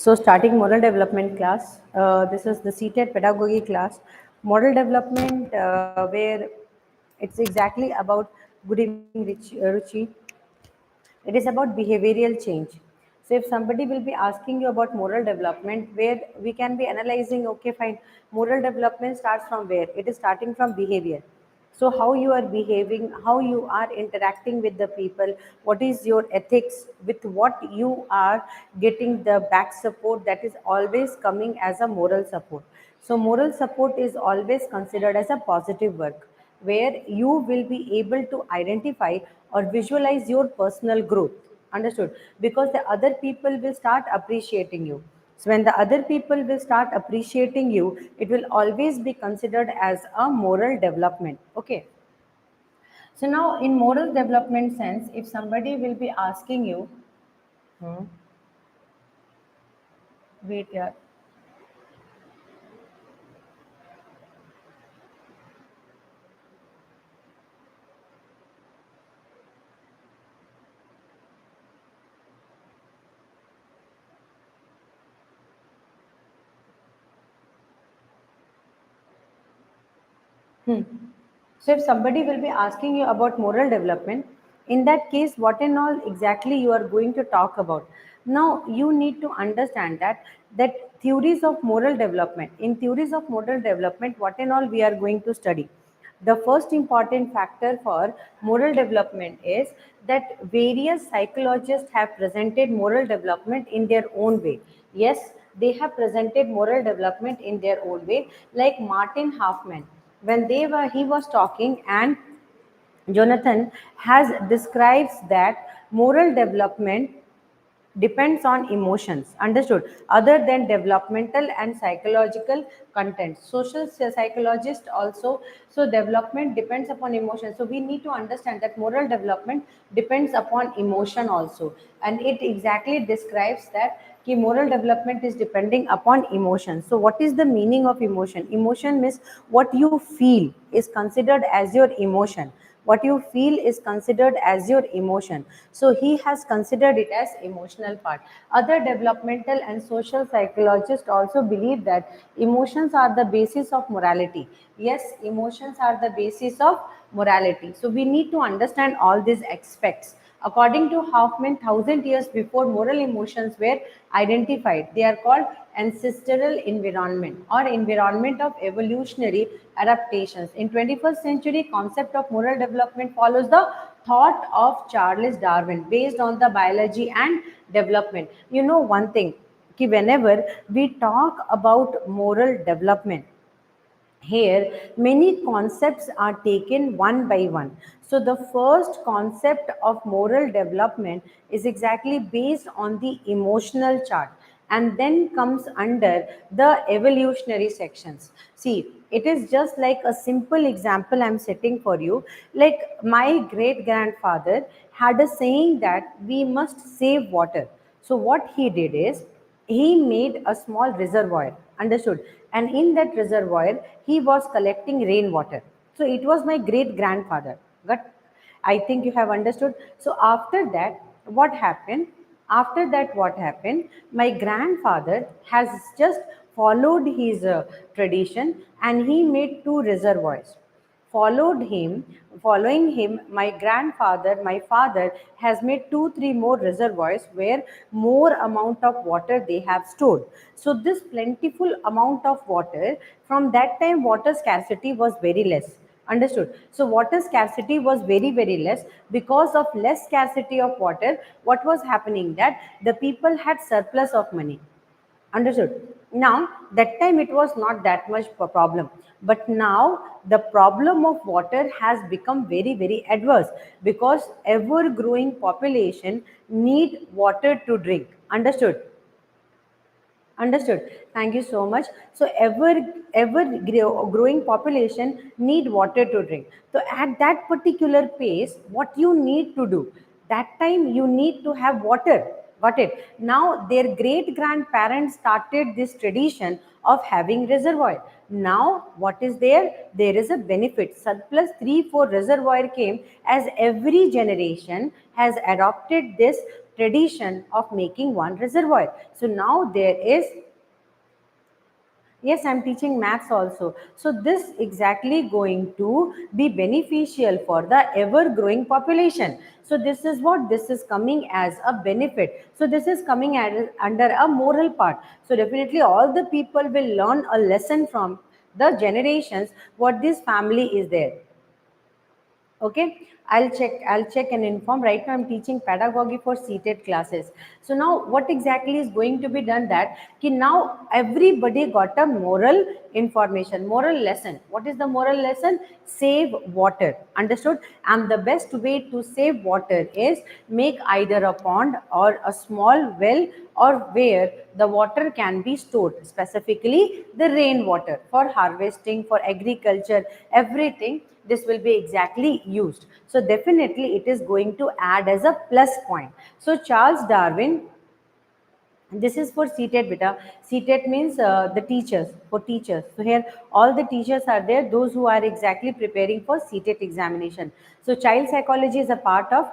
So starting moral development class, this is the ctet pedagogy class, moral development, where it's exactly about good evening Ruchi. It is about behavioral change. So if somebody will be asking you about moral development, where we can be analyzing, okay, fine, moral development starts from where? It is starting from behavior. So how you are behaving, how you are interacting with the people, what is your ethics, with what you are getting the back support, that is always coming as a moral support. So moral support is always considered as a positive work, where you will be able to identify or visualize your personal growth. Understood? Because the other people will start appreciating you. So when the other people will start appreciating you, it will always be considered as a moral development. Okay. So now in moral development sense, if somebody will be asking you, wait, yeah. Hmm. So if somebody will be asking you about moral development, in that case, what and all exactly you are going to talk about? Now you need to understand that theories of moral development. In theories of moral development, what and all we are going to study. The first important factor for moral development is that various psychologists have presented moral development in their own way. Yes, they have presented moral development in their own way, like Martin Hoffman, when he was talking, and Jonathan has describes that moral development depends on emotions. Understood? Other than developmental and psychological content, social psychologist also. So development depends upon emotion, so we need to understand that moral development depends upon emotion also, and it exactly describes that moral development is depending upon emotion. So what is the meaning of emotion? Emotion means what you feel is considered as your emotion. What you feel is considered as your emotion. So he has considered it as emotional part. Other developmental and social psychologists also believe that emotions are the basis of morality. Yes, emotions are the basis of morality. So we need to understand all these aspects. According to Hoffman, 1,000 years before moral emotions were identified, they are called ancestral environment or environment of evolutionary adaptations. In 21st century, concept of moral development follows the thought of Charles Darwin based on the biology and development. You know one thing, whenever we talk about moral development, here, many concepts are taken one by one. So, the first concept of moral development is exactly based on the emotional chart, and then comes under the evolutionary sections. See, it is just like a simple example I'm setting for you. Like my great grandfather had a saying that we must save water. So, what he did is he made a small reservoir. Understood? And in that reservoir he was collecting rainwater. So it was my great grandfather. But I think you have understood. So after that, what happened? After that, what happened? My grandfather has just followed his tradition, and he made two reservoirs. Following him, my grandfather, my father, has made 2 3 more reservoirs where more amount of water they have stored. So this plentiful amount of water, from that time water scarcity was very less. Understood? So water scarcity was very very less. Because of less scarcity of water, what was happening, that the people had surplus of money. Understood? Now, that time it was not that much problem. But now the problem of water has become very, very adverse, because ever growing population need water to drink. Understood? Understood. Thank you so much. So growing population need water to drink. So at that particular pace, what you need to do, that time you need to have water. Got it? Now their great grandparents started this tradition of having reservoir. Now what is there? There is a benefit. Surplus 3-4 reservoir came as every generation has adopted this tradition of making one reservoir. So now there is. Yes, I'm teaching maths also. So this exactly going to be beneficial for the ever growing population. So this is what this is coming as a benefit. So this is coming as, under a moral part. So definitely all the people will learn a lesson from the generations what this family is there. Okay, I'll check and inform. Right now I'm teaching pedagogy for seated classes. So now what exactly is going to be done, that now everybody got a moral information, moral lesson. What is the moral lesson? Save water. Understood? And the best way to save water is make either a pond or a small well, or where the water can be stored, specifically the rainwater, for harvesting, for agriculture, everything. This will be exactly used. So definitely it is going to add as a plus point. So Charles Darwin, this is for CTET beta. CTET means the teachers, for teachers. So here all the teachers are there, those who are exactly preparing for CTET examination. So child psychology is a part of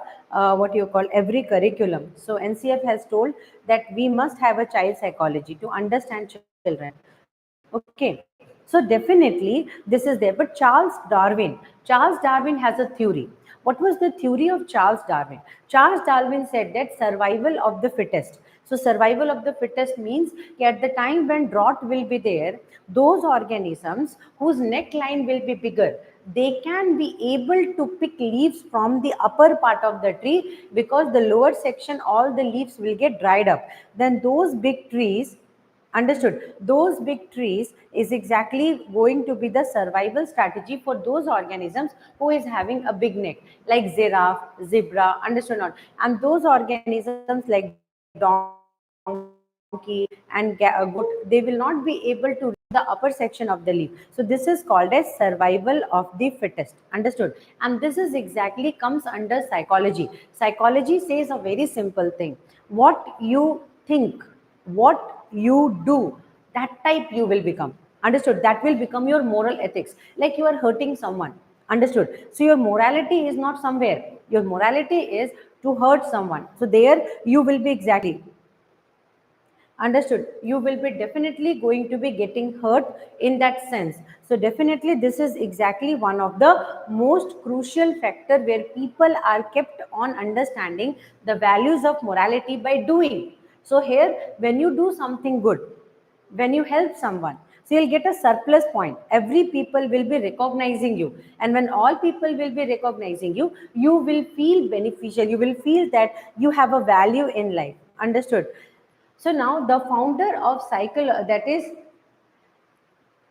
what you call every curriculum. So NCF has told that we must have a child psychology to understand children. Okay, so definitely this is there. But Charles Darwin has a theory. What was the theory of Charles Darwin? Charles Darwin said that survival of the fittest. So survival of the fittest means at the time when drought will be there, those organisms whose neckline will be bigger, they can be able to pick leaves from the upper part of the tree, because the lower section all the leaves will get dried up. Then those big trees. Understood. Those big trees is exactly going to be the survival strategy for those organisms who is having a big neck, like giraffe, zebra, understood not? And those organisms like donkey and goat, they will not be able to reach the upper section of the leaf. So this is called as survival of the fittest. Understood? And this is exactly comes under psychology. Psychology says a very simple thing. What you think, what you do, that type you will become. Understood? That will become your moral ethics. Like you are hurting someone. Understood? So your morality is not somewhere, your morality is to hurt someone. So there you will be exactly. Understood? You will be definitely going to be getting hurt in that sense. So definitely this is exactly one of the most crucial factor where people are kept on understanding the values of morality by doing. So here when you do something good, when you help someone, so you'll get a surplus point. Every people will be recognizing you, and when all people will be recognizing you, you will feel beneficial, you will feel that you have a value in life. Understood? So now the founder of that is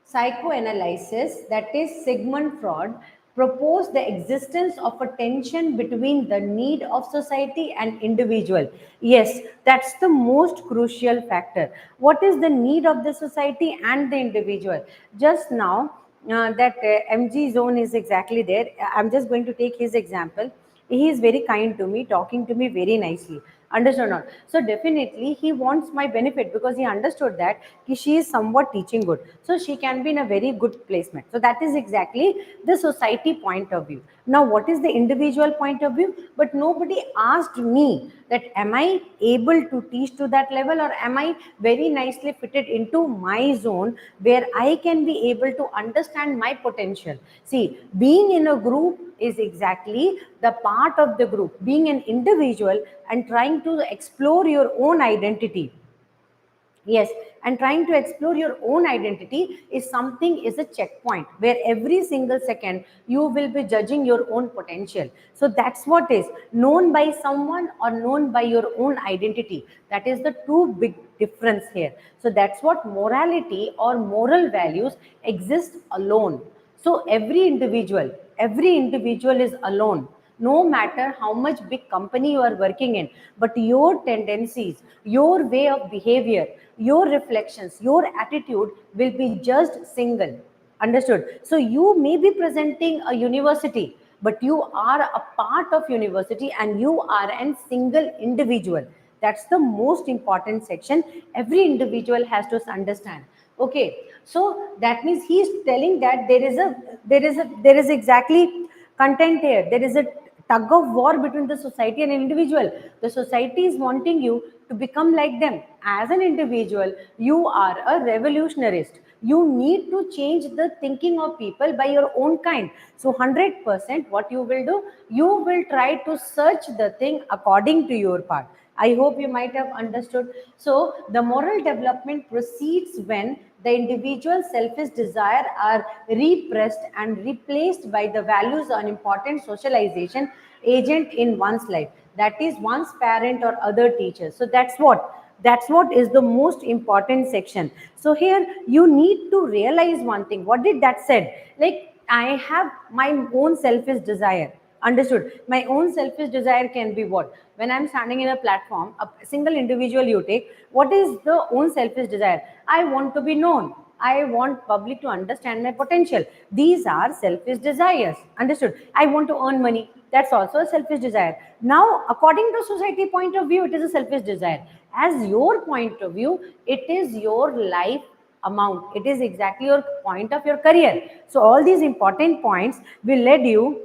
psychoanalysis, that is Sigmund Freud, proposed the existence of a tension between the need of society and individual. Yes, that's the most crucial factor. What is the need of the society and the individual? Just now, that MG Zone is exactly there. I'm just going to take his example. He is very kind to me, talking to me very nicely. Understood or not? So definitely he wants my benefit, because he understood that she is somewhat teaching good, so she can be in a very good placement. So that is exactly the society point of view. Now what is the individual point of view? But nobody asked me that am I able to teach to that level, or am I very nicely fitted into my zone where I can be able to understand my potential. See, being in a group is exactly the part of the group. Being an individual and trying to explore your own identity. Yes, and trying to explore your own identity is something, is a checkpoint where every single second you will be judging your own potential. So that's what is known by someone or known by your own identity. That is the two big difference here. So that's what morality or moral values exist alone. So every individual is alone, no matter how much big company you are working in, but your tendencies, your way of behavior, your reflections, your attitude will be judged single. Understood? So you may be presenting a university, but you are a part of university and you are a single individual. That's the most important section every individual has to understand. Okay, so that means he is telling that there is exactly content here. There is a tug of war between the society and individual. The society is wanting you to become like them. As an individual, you are a revolutionist. You need to change the thinking of people by your own kind. So 100% what you will do, you will try to search the thing according to your part. I hope you might have understood. So the moral development proceeds when the individual selfish desire are repressed and replaced by the values on important socialization agent in one's life. That is one's parent or other teachers. So that's what is the most important section. So here you need to realize one thing. What did that said? Like, I have my own selfish desire. Understood? My own selfish desire can be what? When I'm standing in a platform, a single individual you take, what is the own selfish desire? I want to be known. I want public to understand my potential. These are selfish desires. Understood? I want to earn money. That's also a selfish desire. Now, according to society point of view, it is a selfish desire. As your point of view, it is your life amount. It is exactly your point of your career. So all these important points will lead you.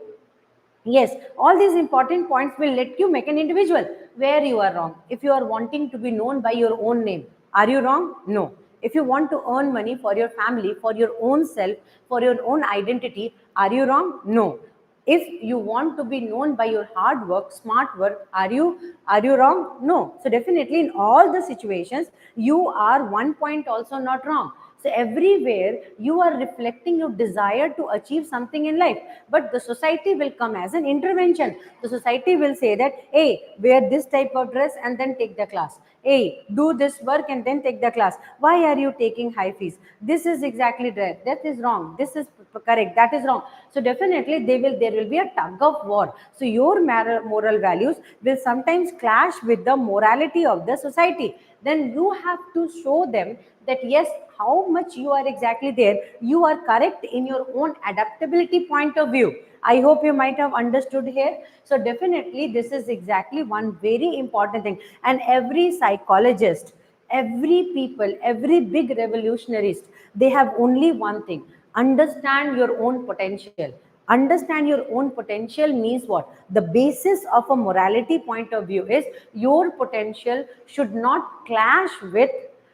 Yes, all these important points will let you make an individual. Where you are wrong. If you are wanting to be known by your own name, are you wrong? No. If you want to earn money for your family, for your own self, for your own identity, are you wrong? No. If you want to be known by your hard work, smart work, are you wrong? No. So definitely in all the situations, you are one point also not wrong. So everywhere you are reflecting your desire to achieve something in life. But the society will come as an intervention. The society will say that, hey, wear this type of dress and then take the class. Hey, do this work and then take the class. Why are you taking high fees? This is exactly right. That is wrong. This is correct. That is wrong. So definitely there will be a tug of war. So your moral values will sometimes clash with the morality of the society. Then you have to show them that yes, how much you are exactly there, you are correct in your own adaptability point of view. I hope you might have understood here. So definitely this is exactly one very important thing. And every psychologist, every people, every big revolutionarist, they have only one thing: understand your own potential. Understand your own potential means what? The basis of a morality point of view is your potential should not clash with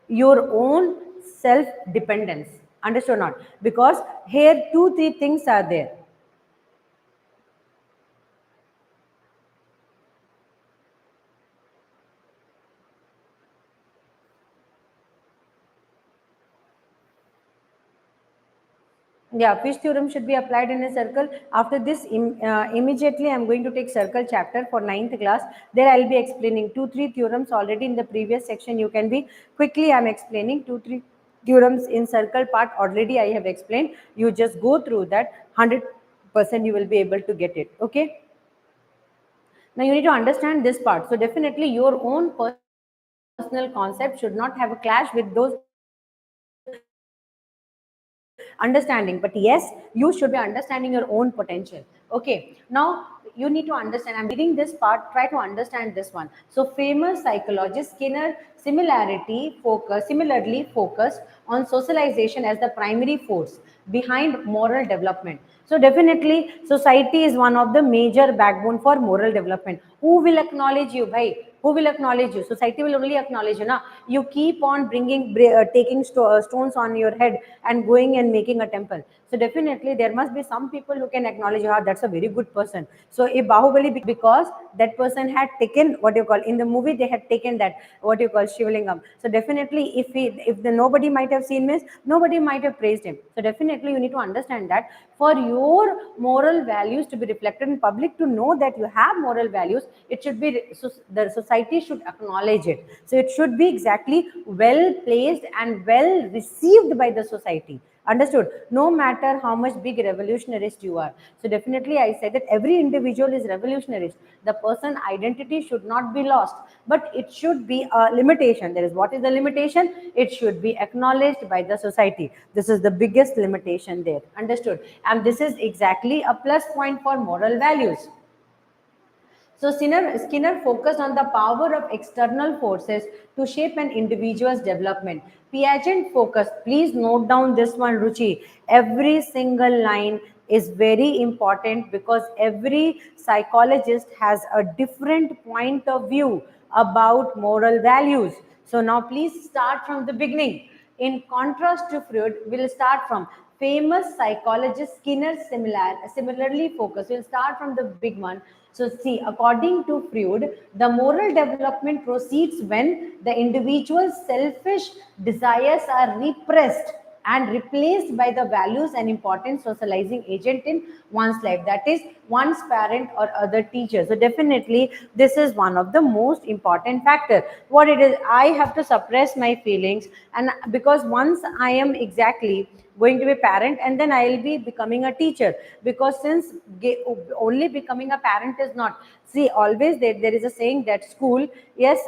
your own self dependence. Understood or not? Because here two three things are there. Yeah, fish theorem should be applied in a circle. After this, immediately I'm going to take circle chapter for ninth class. There I'll be explaining 2 3 theorems already in the previous section. You can be quickly, I'm explaining 2 3 theorems in circle part already I have explained. You just go through that, 100% you will be able to get it. Okay. Now you need to understand this part. So definitely your own personal concept should not have a clash with those understanding. But yes, you should be understanding your own potential. Okay. Now you need to understand. I'm reading this part. Try to understand this one. So famous psychologist Skinner similarly focused on socialization as the primary force behind moral development. So definitely society is one of the major backbone for moral development. Who will acknowledge you, bhai? Who will acknowledge you? Society will only acknowledge you. Na? You keep on taking stones on your head and going and making a temple. So definitely there must be some people who can acknowledge, ah, that's a very good person. So if Bahubali, because that person had taken what you call in the movie, they had taken that what you call Shivlingam. So definitely if the nobody might have seen this, nobody might have praised him. So definitely you need to understand that for your moral values to be reflected in public, to know that you have moral values, it should be, so the society should acknowledge it. So it should be exactly well placed and well received by the society. Understood? No matter how much big revolutionarist you are. So definitely I said that every individual is revolutionarist. The person identity should not be lost, but it should be a limitation. There is, what is the limitation? It should be acknowledged by the society. This is the biggest limitation there. Understood? And this is exactly a plus point for moral values. So Skinner focused on the power of external forces to shape an individual's development. Piaget focused, please note down this one, Ruchi. Every single line is very important because every psychologist has a different point of view about moral values. So now please start from the beginning. In contrast to Freud, we'll start from famous psychologist Skinner similarly focused. We'll start from the big one. So see, according to Freud, the moral development proceeds when the individual's selfish desires are repressed and replaced by the values and important socializing agent in one's life, that is one's parent or other teacher. So definitely this is one of the most important factor. What it is, I have to suppress my feelings, and because once I am exactly going to be a parent and then I will be becoming a teacher, because since only becoming a parent is not, see always there is a saying that school, yes,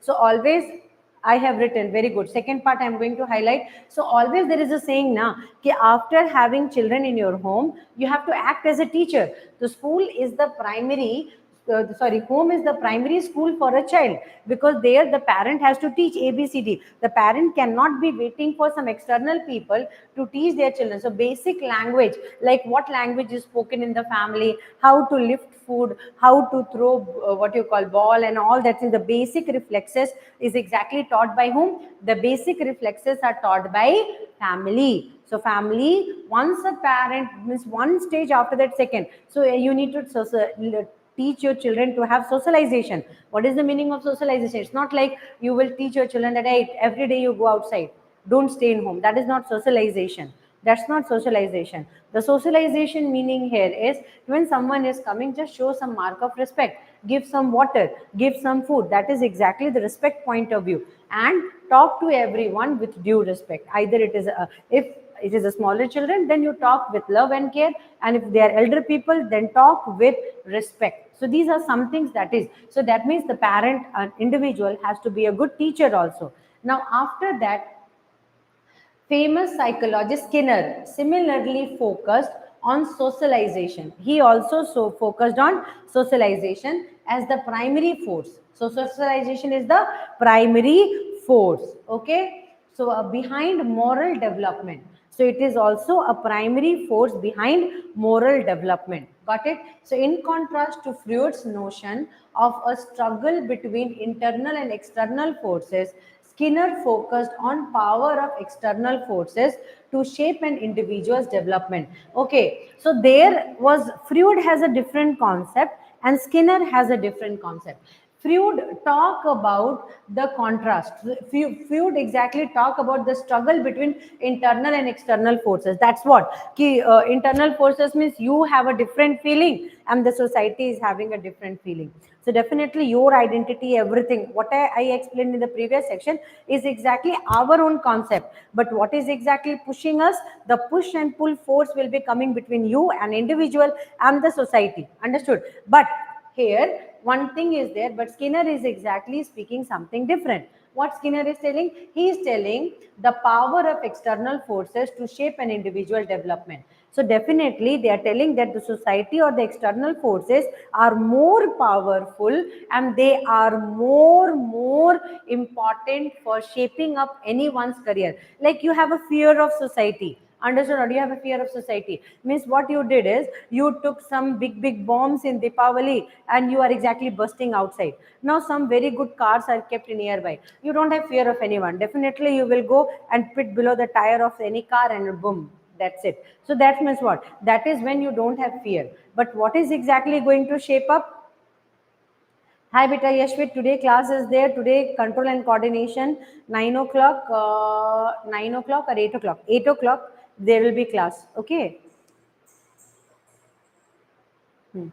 so always I have written, very good. Second part I am going to highlight. So always there is a saying now, कि after having children in your home, you have to act as a teacher. The school is the primary, home is the primary school for a child, because there the parent has to teach ABCD. The parent cannot be waiting for some external people to teach their children. So basic language, like what language is spoken in the family, how to lift food, how to throw what you call ball and all that in the basic reflexes is exactly taught by whom? The basic reflexes are taught by family. So family, once a parent means one stage, after that second. So you need to teach your children to have socialization. What is the meaning of socialization? It's not like you will teach your children that, hey, every day you go outside, don't stay in home. That is not socialization. That's not socialization. The socialization meaning here is when someone is coming, just show some mark of respect, give some water, give some food. That is exactly the respect point of view. And talk to everyone with due respect. Either it is if it is a smaller children, then you talk with love and care, and if they are elder people, then talk with respect. So these are some things that is. So that means the parent, an individual, has to be a good teacher also. Now after that, famous psychologist Skinner similarly focused on socialization. He also focused on socialization as the primary force. So socialization is the primary force. Okay. So behind moral development. So it is also a primary force behind moral development. Got it? So in contrast to Freud's notion of a struggle between internal and external forces, Skinner focused on power of external forces to shape an individual's development. Okay, so there was, Freud has a different concept and Skinner has a different concept. Freud talk about the contrast. Freud exactly talk about the struggle between internal and external forces. That's what. Internal forces means you have a different feeling and the society is having a different feeling. So definitely your identity, everything, what I explained in the previous section is exactly our own concept. But what is exactly pushing us? The push and pull force will be coming between you, an individual, and the society. Understood? But here, one thing is there, but Skinner is exactly speaking something different. What Skinner is telling? He is telling the power of external forces to shape an individual development. So definitely they are telling that the society or the external forces are more powerful and they are more important for shaping up anyone's career. Like you have a fear of society. Understood? Or do you have a fear of society? Means what you did is you took some big bombs in Deepavali and you are exactly bursting outside. Now some very good cars are kept nearby. You don't have fear of anyone. Definitely you will go and pit below the tire of any car and boom. That's it. So that means what? That is when you don't have fear. But what is exactly going to shape up? Hi beta Yashvit, today class is there. Today control and coordination, 9 o'clock, 9 o'clock or 8 o'clock? 8 o'clock there will be class. Okay. Hmm.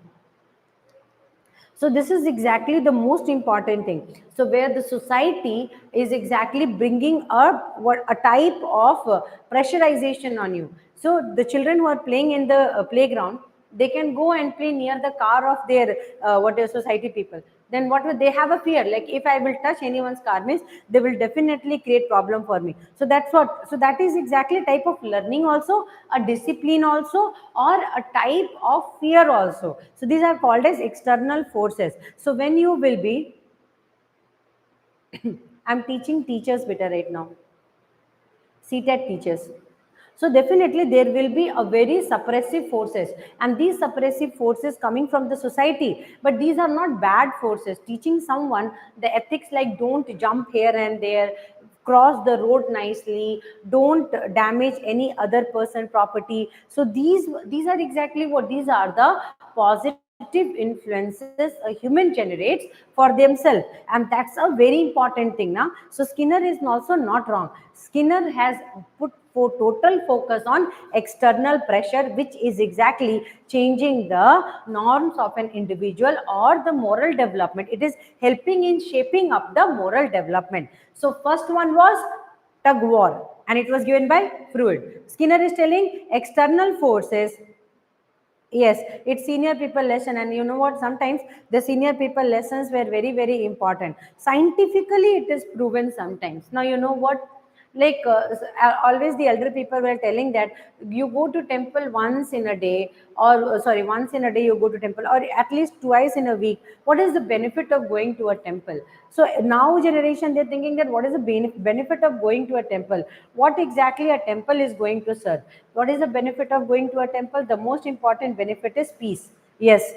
So this is exactly the most important thing. So where the society is exactly bringing up what a type of pressurization on you. So the children who are playing in the playground, they can go and play near the car of their what is society people. then what will they have a fear, like if I will touch anyone's car means they will definitely create problem for me. So that's what, so that is exactly type of learning also, a discipline also, or a type of fear also. So these are called as external forces. So when you will be I'm teaching teachers better right now, CTET teachers. So definitely there will be a very suppressive forces, and these suppressive forces coming from the society, but these are not bad forces. Teaching someone the ethics like don't jump here and there, cross the road nicely, don't damage any other person property. So these are exactly what, these are the positive influences a human generates for themselves, and that's a very important thing now. So Skinner is also not wrong. Skinner has put for total focus on external pressure, which is exactly changing the norms of an individual or the moral development. It is helping in shaping up the moral development. So first one was tug war, and it was given by Freud. Skinner is telling external forces. Yes, it's senior people lesson, and you know what? Sometimes the senior people lessons were very, very important. Scientifically, it is proven sometimes. Now, you know what? Like always, the elder people were telling that you go to temple once in a day, or sorry, once in a day you go to temple, or at least twice in a week. What is the benefit of going to a temple? So now generation they're thinking that what is the benefit of going to a temple? What exactly a temple is going to serve? What is the benefit of going to a temple? The most important benefit is peace. Yes,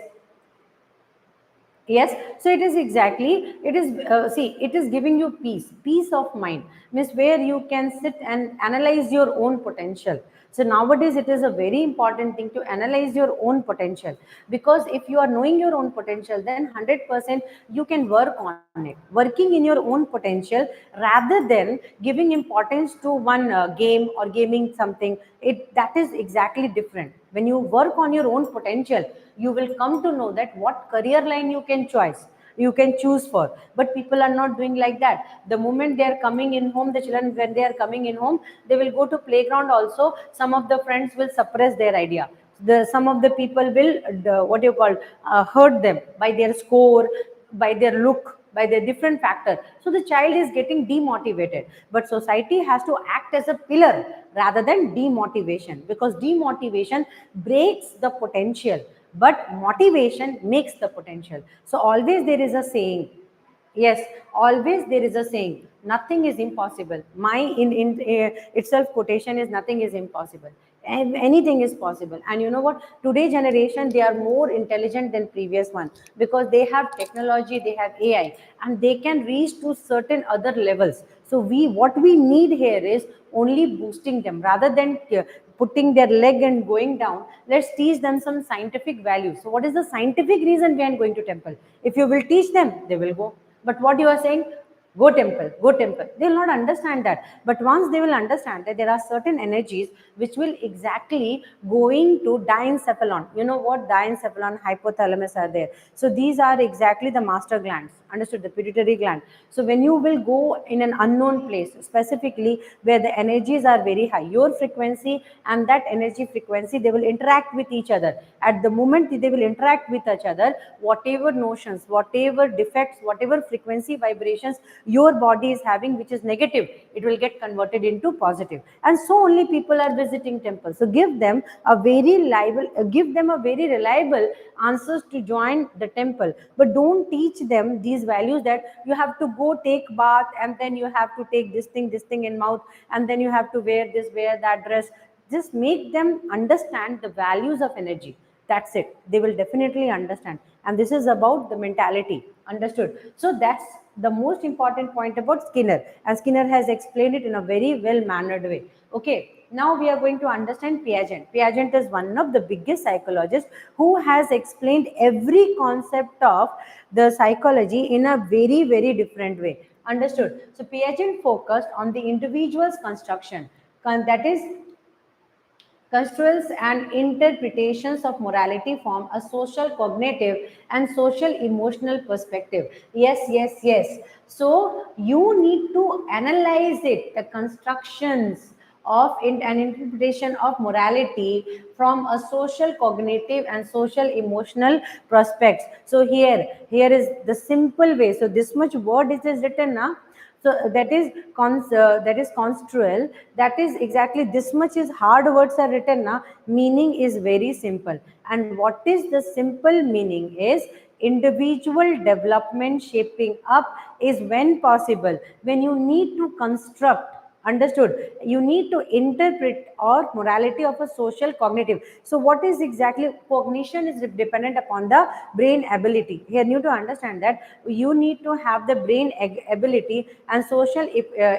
yes, so it is exactly, it is see, it is giving you peace of mind, means where you can sit and analyze your own potential. So nowadays it is a very important thing to analyze your own potential, because if you are knowing your own potential, then 100% you can work on it, working in your own potential rather than giving importance to one game or gaming something. It, that is exactly different. When you work on your own potential, you will come to know that what career line you can choose for. But people are not doing like that. The moment they are coming in home, the children, when they are coming in home, they will go to playground also. Some of the friends will suppress their idea, some of the people will what do you call, hurt them by their score, by their look, by their different factor. So the child is getting demotivated, but society has to act as a pillar rather than demotivation, because demotivation breaks the potential, but motivation makes the potential. So always there is a saying, yes, always there is a saying, nothing is impossible. My in itself quotation is nothing is impossible. Anything is possible. And you know what? Today generation, they are more intelligent than previous one, because they have technology, they have AI, and they can reach to certain other levels. So what we need here is only boosting them rather than putting their leg and going down. Let's teach them some scientific values. So what is the scientific reason behind going to temple? If you will teach them, they will go. But what you are saying, go temple, go temple, they will not understand that. But once they will understand that there are certain energies which will exactly going to diencephalon. You know what? Diencephalon, hypothalamus are there. So these are exactly the master glands, understood, the pituitary gland. So when you will go in an unknown place, specifically where the energies are very high, your frequency and that energy frequency, they will interact with each other. At the moment they will interact with each other, whatever notions, whatever defects, whatever frequency vibrations your body is having which is negative, it will get converted into positive. And so only people are visiting temples. So give them a very reliable answers to join the temple, but don't teach them these values that you have to go take bath, and then you have to take this thing in mouth, and then you have to wear that dress. Just make them understand the values of energy. That's it. They will definitely understand. And this is about the mentality. Understood? So that's the most important point about Skinner. And Skinner has explained it in a very well mannered way. Okay. Now we are going to understand Piaget. Piaget is one of the biggest psychologists who has explained every concept of the psychology in a very, very different way. Understood? So Piaget focused on the individual's construction. That is, construals and interpretations of morality form a social cognitive and social emotional perspective. Yes, yes, yes. So you need to analyze it, the constructions of an interpretation of morality from a social, cognitive, and social emotional prospects. So here is the simple way. So this much word is written now. So that is construal. That is exactly this much is hard words are written now. Meaning is very simple. And what is the simple meaning is individual development shaping up is when possible, when you need to construct, understood, you need to interpret or morality of a social, cognitive. So what is exactly cognition is dependent upon the brain ability. Here you need to understand that you need to have the brain ability and social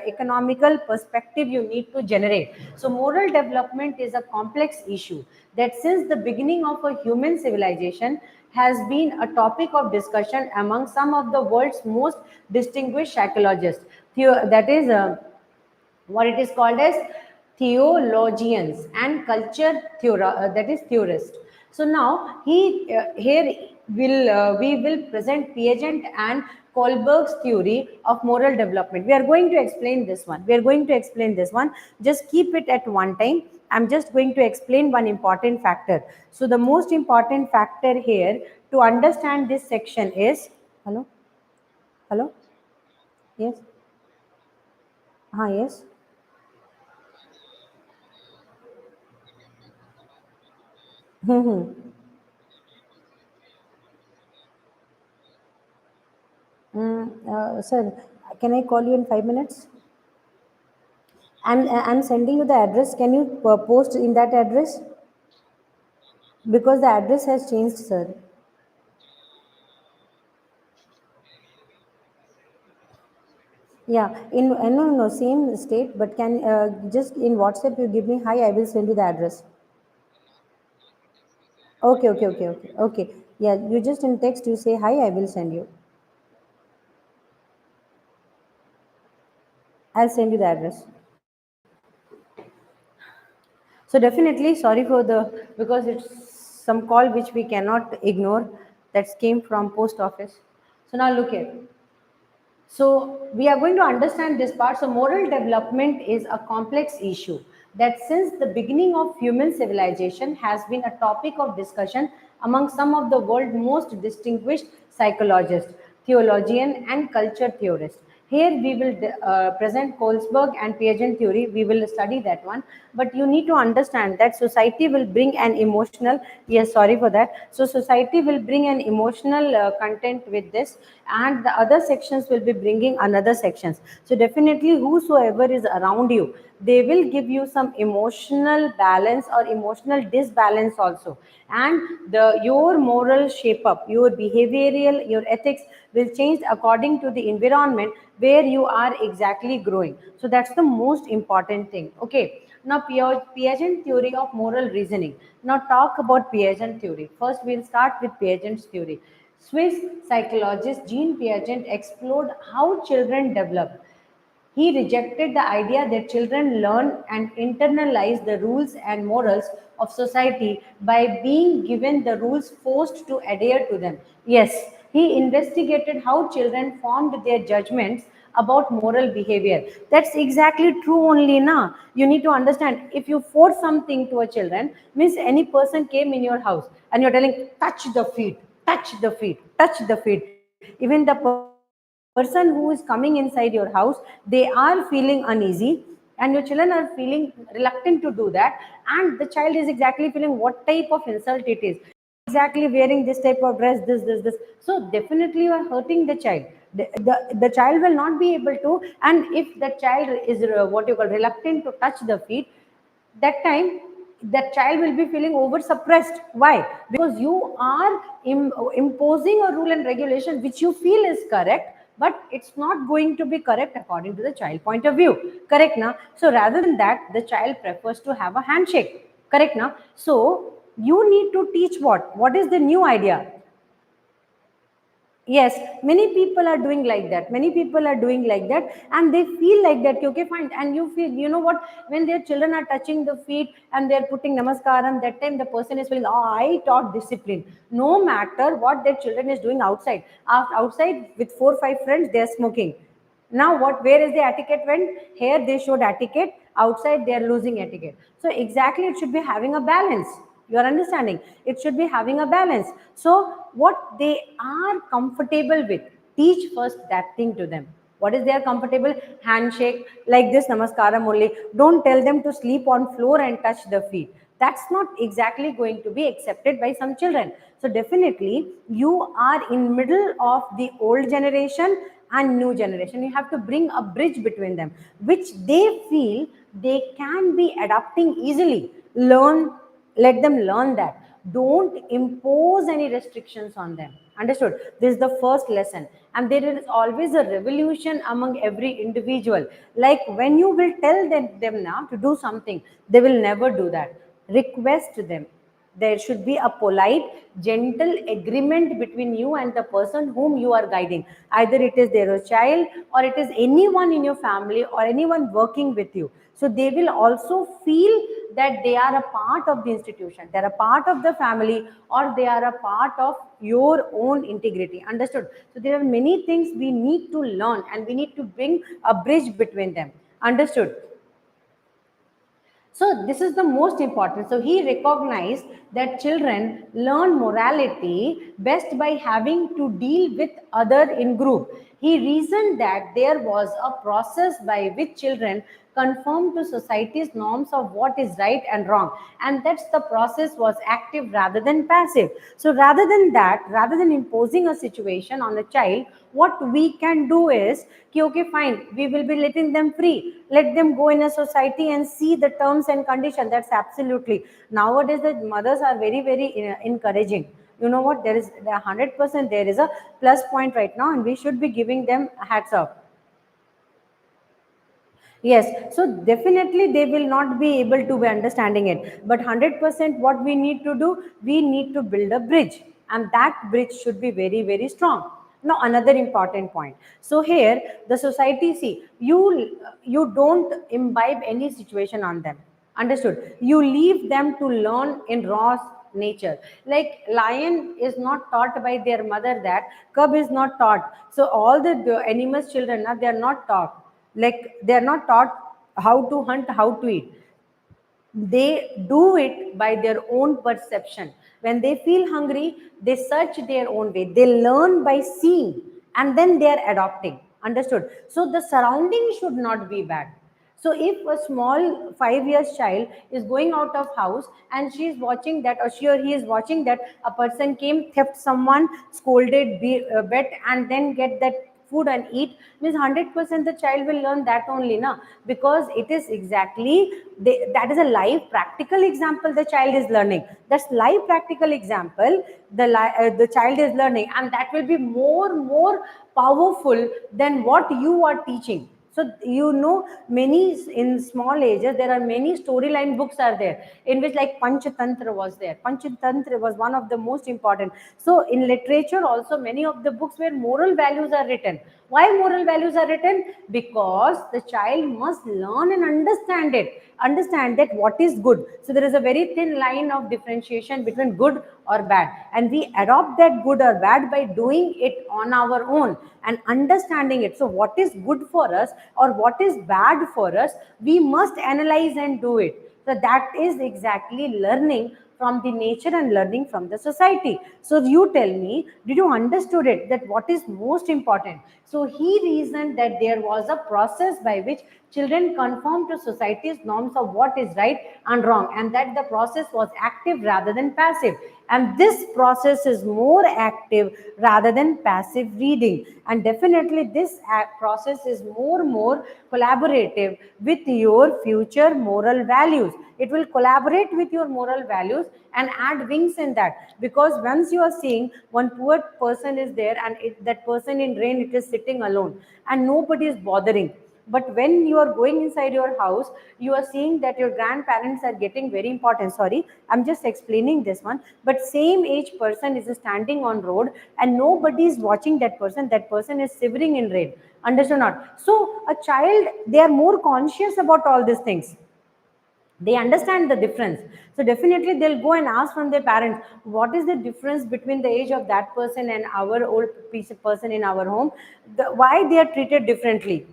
economical perspective you need to generate. So moral development is a complex issue that since the beginning of a human civilization has been a topic of discussion among some of the world's most distinguished psychologists. That is what it is called as theologians and culture that is theorist. So now here will we will present Piaget and Kohlberg's theory of moral development. We are going to explain this one. We are going to explain this one. Just keep it at one time. I'm just going to explain one important factor. So the most important factor here to understand this section is hello, hello, yes, yes. Sir, can I call you in 5 minutes? I'm sending you the address. Can you post in that address? Because the address has changed, sir. Yeah, in no, same state, but can just in WhatsApp you give me hi. I will send you the address. Okay. Yeah, you just in text you say hi. I will send you. I'll send you the address. So definitely sorry for the because it's some call which we cannot ignore that came from post office. So now look here. So we are going to understand this part. So moral development is a complex issue that since the beginning of human civilization has been a topic of discussion among some of the world's most distinguished psychologists, theologians, and culture theorists. Here we will present Kohlberg and Piaget theory. We will study that one. But you need to understand that society will bring an emotional, yes, sorry for that. So society will bring an emotional content with this, and the other sections will be bringing another sections. So definitely whosoever is around you, they will give you some emotional balance or emotional disbalance also, and the your moral shape up, your behavioral, your ethics will change according to the environment where you are exactly growing. So that's the most important thing. Okay, now Piaget theory of moral reasoning. Now talk about Piaget theory. First we'll start with Piaget's theory. Swiss psychologist Jean Piaget explored how children develop. He rejected the idea that children learn and internalize the rules and morals of society by being given the rules, forced to adhere to them. Yes, he investigated how children formed their judgments about moral behavior. That's exactly true only now. You need to understand, if you force something to a children, means any person came in your house and you're telling, touch the feet, touch the feet, touch the feet. Even the person who is coming inside your house, they are feeling uneasy, and your children are feeling reluctant to do that, and the child is exactly feeling what type of insult it is, exactly wearing this type of dress, this. So definitely you are hurting the child. The child will not be able to, and if the child is what you call reluctant to touch the feet, that time that child will be feeling over suppressed. Why? Because you are imposing a rule and regulation which you feel is correct, but it's not going to be correct according to the child point of view. Correct now? So rather than that, the child prefers to have a handshake. Correct now? So you need to teach what is the new idea. Yes, many people are doing like that. Many people are doing like that, and they feel like that. Okay, fine. And you feel, you know what? When their children are touching the feet and they're putting namaskaram, that time the person is feeling, oh, I taught discipline. No matter what their children is doing outside. Outside with 4 5 friends, they're smoking. Now what? Where is the etiquette went? Here they showed etiquette. outside they are losing etiquette. So exactly, it should be having a balance. You are understanding? It should be having a balance. So what they are comfortable with, teach first that thing to them. What is their comfortable? Handshake like this, namaskaram only. Don't tell them to sleep on floor and touch the feet. That's not exactly going to be accepted by some children. So definitely you are in middle of the old generation and new generation. You have to bring a bridge between them, which they feel they can be adapting easily. Learn, let them learn that. Don't impose any restrictions on them. Understood? This is the first lesson. And there is always a revolution among every individual. Like when you will tell them now to do something, they will never do that. Request them. There should be a polite, gentle agreement between you and the person whom you are guiding. Either it is their child or it is anyone in your family or anyone working with you. So they will also feel that they are a part of the institution, they are a part of the family, or they are a part of your own integrity. Understood? So there are many things we need to learn and we need to bring a bridge between them. Understood? So this is the most important. So he recognized that children learn morality best by having to deal with other in group. He reasoned that there was a process by which children conform to society's norms of what is right and wrong, and that's the process was active rather than passive. So rather than that, rather than imposing a situation on a child, what we can do is, okay, fine, we will be letting them free, let them go in a society and see the terms and conditions. That's absolutely, nowadays the mothers are very very encouraging. You know what, there is 100%, there is a plus point right now, and we should be giving them hats off. Yes, so definitely they will not be able to be understanding it. But 100% what we need to do, we need to build a bridge, and that bridge should be very, very strong. Now, another important point. So here, the society, see, you don't imbibe any situation on them. Understood? You leave them to learn in raw nature. Like lion is not taught by their mother, that cub is not taught. So all the animals children, they are not taught, like they are not taught how to hunt, how to eat. They do it by their own perception. When they feel hungry, they search their own way, they learn by seeing, and then they are adopting. Understood? So the surrounding should not be bad. So if a small 5 years child is going out of house and she is watching that, or she or he is watching that a person came, theft someone, scolded, bet, and then get that food and eat, means 100% the child will learn that only na, because it is exactly that is a live practical example the child is learning. That's live practical example the child is learning, and that will be more powerful than what you are teaching. So you know, many in small ages there are many storyline books are there, in which like Panchatantra was there. Panchatantra was one of the most important. So in literature also many of the books where moral values are written. Why moral values are written? Because the child must learn and understand that what is good. So there is a very thin line of differentiation between good or bad, and we adopt that good or bad by doing it on our own and understanding it. So what is good for us or what is bad for us, we must analyze and do it. So that is exactly learning from the nature and learning from the society. So you tell me, did you understood it, that what is most important? So he reasoned that there was a process by which children conform to society's norms of what is right and wrong, and that the process was active rather than passive. And this process is more active rather than passive reading, and definitely this process is more collaborative with your future moral values. It will collaborate with your moral values and add wings in that, because once you are seeing one poor person is there, and that person in rain, it is sitting alone and nobody is bothering. But when you are going inside your house, you are seeing that your grandparents are getting very important. Sorry, I'm just explaining this one. But same age person is standing on road and nobody is watching that person. That person is shivering in rain. Understand or not? So a child, they are more conscious about all these things. They understand the difference. So definitely they'll go and ask from their parents, what is the difference between the age of that person and our old piece of person in our home, why they are treated differently.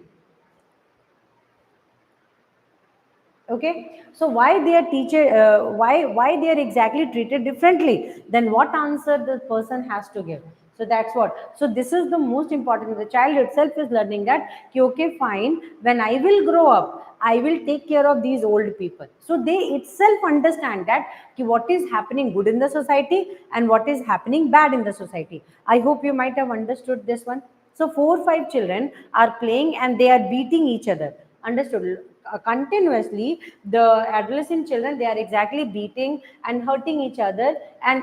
Okay, so why their teacher, why they are exactly treated differently, then what answer the person has to give. So that's what, so this is the most important, the child itself is learning that ki, okay fine, when I will grow up I will take care of these old people. So they itself understand that ki, what is happening good in the society and what is happening bad in the society. I hope you might have understood this one. So 4 5 children are playing and they are beating each other. Understood? Continuously, the adolescent children, they are exactly beating and hurting each other, and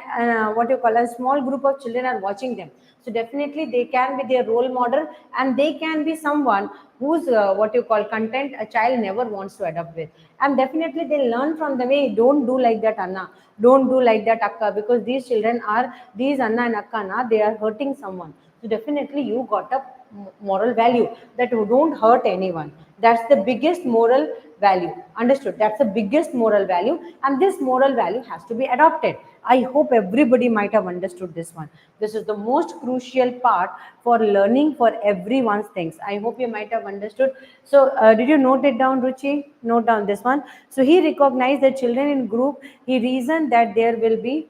what you call, a small group of children are watching them. So definitely they can be their role model, and they can be someone whose what you call content a child never wants to adapt with. And definitely they learn from the way, don't do like that Anna, don't do like that Akka, because these children are, these Anna and Akka na, they are hurting someone. So definitely you got a moral value that you don't hurt anyone. That's the biggest moral value. Understood? That's the biggest moral value, and this moral value has to be adopted. I hope everybody might have understood this one. This is the most crucial part for learning for everyone's things. I hope you might have understood. So did you note it down, Ruchi? Note down this one. So he recognized the children in group. He reasoned that there will be.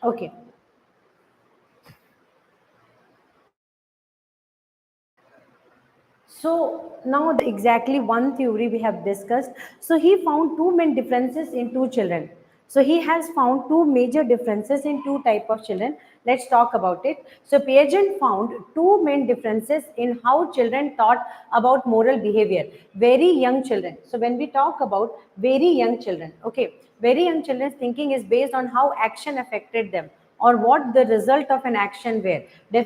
Okay. So now exactly one theory we have discussed. So he found two main differences in two children. So he has found two major differences in two type of children. Let's talk about it. So Piaget found two main differences in how children taught about moral behavior. Very young children. So when we talk about very young children, okay, very young children's thinking is based on how action affected them or what the result of an action were. Definitely